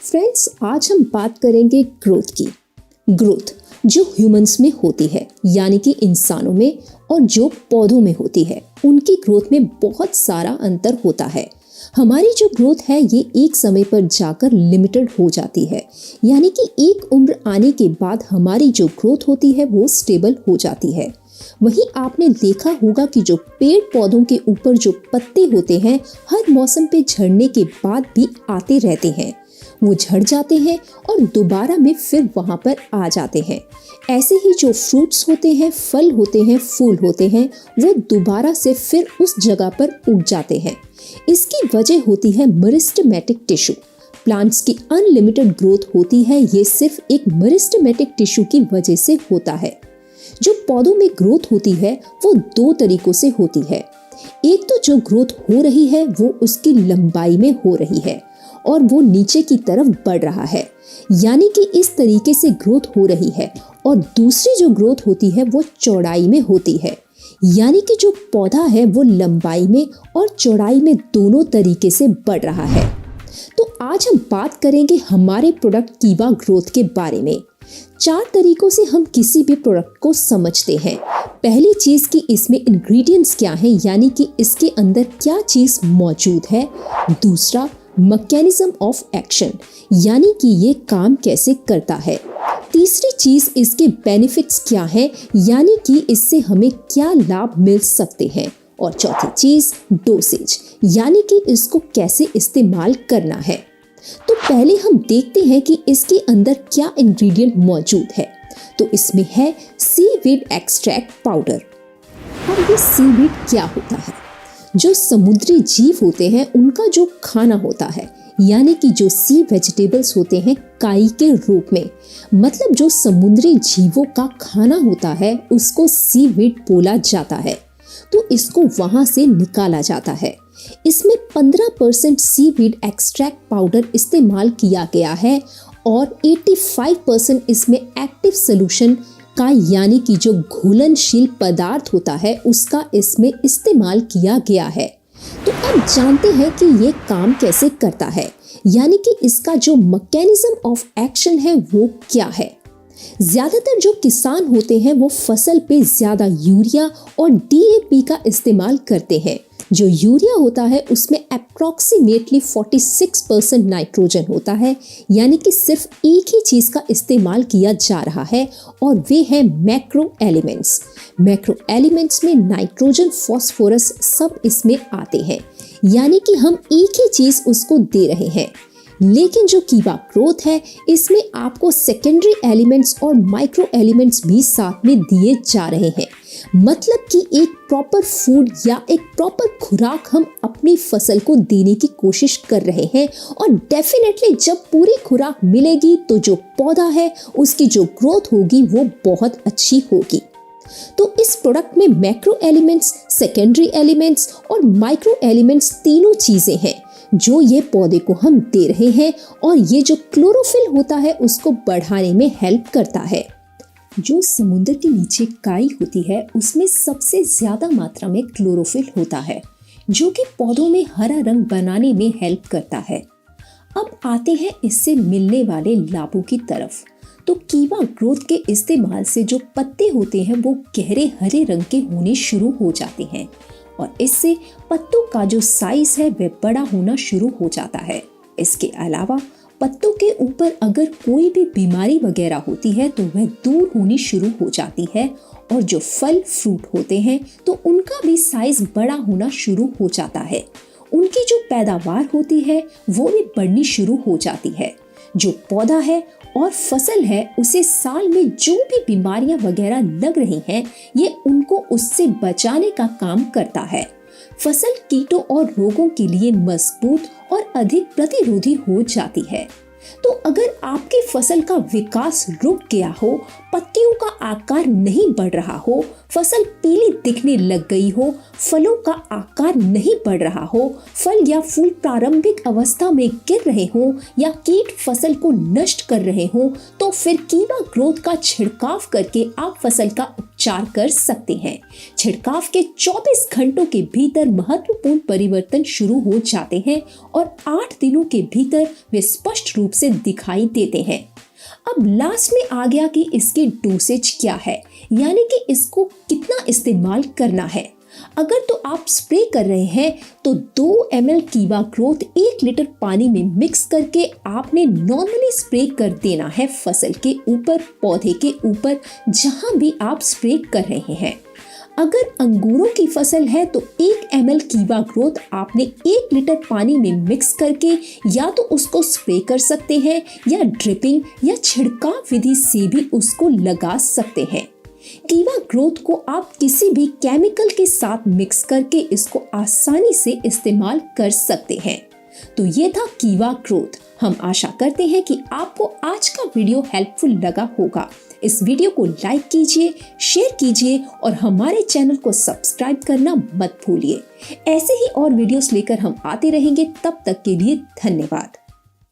Friends, आज हम बात करेंगे ग्रोथ की। ग्रोथ जो ह्यूमंस में होती है, यानी कि इंसानों में, और जो पौधों में होती है, उनकी ग्रोथ में बहुत सारा अंतर होता है। हमारी जो ग्रोथ है ये एक समय पर जाकर लिमिटेड हो जाती है, यानी कि एक उम्र आने के बाद हमारी जो ग्रोथ होती है वो स्टेबल हो जाती है। वहीं आपने देखा होगा कि जो पेड़ पौधों के ऊपर जो पत्ते होते हैं हर मौसम पे झड़ने के बाद भी आते रहते हैं, वो झड़ जाते हैं और दोबारा में फिर वहां पर आ जाते हैं। ऐसे ही जो फ्रूट्स होते हैं, फल होते हैं, फूल होते हैं, वो दोबारा से फिर उस जगह पर उग जाते हैं। इसकी वजह होती है मेरिस्टेमेटिक टिश्यू। प्लांट्स की अनलिमिटेड ग्रोथ होती है, ये सिर्फ एक मेरिस्टेमेटिक टिश्यू की वजह से होता है। जो पौधों में ग्रोथ होती है वो दो तरीकों से होती है। एक तो जो ग्रोथ हो रही है वो उसकी लंबाई में हो रही है और वो नीचे की तरफ बढ़ रहा है, यानी कि इस तरीके से ग्रोथ हो रही है। और दूसरी जो ग्रोथ होती है वो चौड़ाई में होती है, यानी कि जो पौधा है वो लंबाई में और चौड़ाई में दोनों तरीके से बढ़ रहा है। तो आज हम बात करेंगे हमारे प्रोडक्ट कीवा ग्रोथ के बारे में। 4 तरीकों से हम किसी भी प्रोडक्ट को समझते हैं। पहली चीज कि इसमें इंग्रेडिएंट्स क्या हैं, यानी कि इसके अंदर क्या चीज मौजूद है। दूसरा, मैकेनिज्म ऑफ एक्शन, यानी कि ये काम कैसे करता है। तीसरी चीज, इसके बेनिफिट्स क्या हैं, यानी कि इससे हमें क्या लाभ मिल सकते हैं। और चौथी चीज, डोसेज, यानी कि इसको कैसे इस्तेमाल करना है। तो पहले हम देखते हैं कि इसके अंदर क्या इंग्रेडिएंट मौजूद है। तो इसमें है सीवीड एक्सट्रैक्ट पाउडर। अब ये सीवीड क्या होता है? जो समुद्री जीव होते हैं उनका जो खाना होता है, यानी कि जो सी वेजिटेबल्स होते हैं काई के रूप में, मतलब जो समुद्री जीवों का खाना होता है उसको सीवीड बोला जाता है। तो इसको वहां से निकाला जाता है। इसमें 15% सीवीड एक्सट्रैक्ट पाउडर इस्तेमाल किया गया है और 85% इसमें एक्टिव सोल्यूशन का, यानी कि जो घुलनशील पदार्थ होता है उसका इसमें इस्तेमाल किया गया है। तो अब जानते हैं कि ये काम कैसे करता है, यानी कि इसका जो मैकेनिज्म ऑफ एक्शन है वो क्या है। ज्यादातर जो किसान होते हैं वो फसल पे ज्यादा यूरिया और डीएपी का इस्तेमाल करते हैं। जो यूरिया होता है उसमें अप्रॉक्सीमेटली 46% नाइट्रोजन होता है, यानी कि सिर्फ एक ही चीज का इस्तेमाल किया जा रहा है और वे हैं मैक्रो एलिमेंट्स। मैक्रो एलिमेंट्स में नाइट्रोजन, फास्फोरस सब इसमें आते हैं, यानी कि हम एक ही चीज उसको दे रहे हैं। लेकिन जो कीवा ग्रोथ है इसमें आपको सेकेंडरी एलिमेंट्स और माइक्रो एलिमेंट्स भी साथ में दिए जा रहे हैं। मतलब कि एक प्रॉपर फूड या एक प्रॉपर खुराक हम अपनी फसल को देने की कोशिश कर रहे हैं। और डेफिनेटली जब पूरी खुराक मिलेगी तो जो पौधा है उसकी जो ग्रोथ होगी वो बहुत अच्छी होगी। तो इस प्रोडक्ट में मैक्रो एलिमेंट्स, सेकेंडरी एलिमेंट्स और माइक्रो एलिमेंट्स तीनों चीजें हैं जो ये पौधे को हम दे रहे हैं। और ये जो क्लोरोफिल होता है उसको बढ़ाने में हेल्प करता है। जो समुद्र के नीचे काई होती है उसमें सबसे ज्यादा मात्रा में क्लोरोफिल होता है, जो कि पौधों में हरा रंग बनाने में हेल्प करता है। अब आते हैं इससे मिलने वाले लाभों की तरफ। तो कीवा ग्रोथ के इस्तेमाल से जो पत्ते होते हैं वो गहरे हरे रंग के होने शुरू हो जाते हैं और इससे पत्तों का जो साइज है वह बड़ा होना शुरू हो जाता है। इसके अलावा पत्तों के ऊपर अगर कोई भी बीमारी वगैरह होती है तो वह दूर होनी शुरू हो जाती है और जो फल फ्रूट होते हैं तो उनका भी साइज बड़ा होना शुरू हो जाता है। उनकी जो पैदावार होती है वो भी बढ़नी शुरू हो जाती है। जो पौधा है और फसल है उसे साल में जो भी बीमारियां वगैरह लग रही हैं ये उनको उससे बचाने का काम करता है। फसल कीटों और रोगों के लिए मजबूत और अधिक प्रतिरोधी हो जाती है। तो अगर आपकी फसल का विकास रुक गया हो, पत्तियों का आकार नहीं बढ़ रहा हो, फसल पीली दिखने लग गई हो, फलों का आकार नहीं बढ़ रहा हो, फल या फूल प्रारंभिक अवस्था में गिर रहे हो या कीट फसल को नष्ट कर रहे हो, तो फिर कीवा ग्रोथ का छिड़काव करके आप फसल का उपचार कर सकते हैं। छिड़काव के 24 घंटों के भीतर महत्वपूर्ण परिवर्तन शुरू हो जाते हैं और 8 दिनों के भीतर वे स्पष्ट रूप से दिखाई देते हैं। अब लास्ट में आ गया कि इसकी डोसेज क्या है, यानी कि इसको कितना इस्तेमाल करना है। अगर तो आप स्प्रे कर रहे हैं तो 2 ml कीवा ग्रोथ 1 लीटर पानी में मिक्स करके आपने नॉर्मली स्प्रे कर देना है फसल के ऊपर, पौधे के ऊपर, जहां भी आप स्प्रे कर रहे हैं। अगर अंगूरों की फसल है तो 1 ml कीवा ग्रोथ आपने 1 लीटर पानी में मिक्स करके या तो उसको स्प्रे कर सकते हैं या ड्रिपिंग या छिड़काव विधि से भी उसको लगा सकते हैं। कीवा ग्रोथ को आप किसी भी केमिकल के साथ मिक्स करके इसको आसानी से इस्तेमाल कर सकते हैं। तो ये था कीवा ग्रोथ। हम आशा करते हैं कि आपको आज का वीडियो हेल्पफुल लगा होगा। इस वीडियो को लाइक कीजिए, शेयर कीजिए और हमारे चैनल को सब्सक्राइब करना मत भूलिए। ऐसे ही और वीडियोस लेकर हम आते रहेंगे। तब तक के लिए धन्यवाद।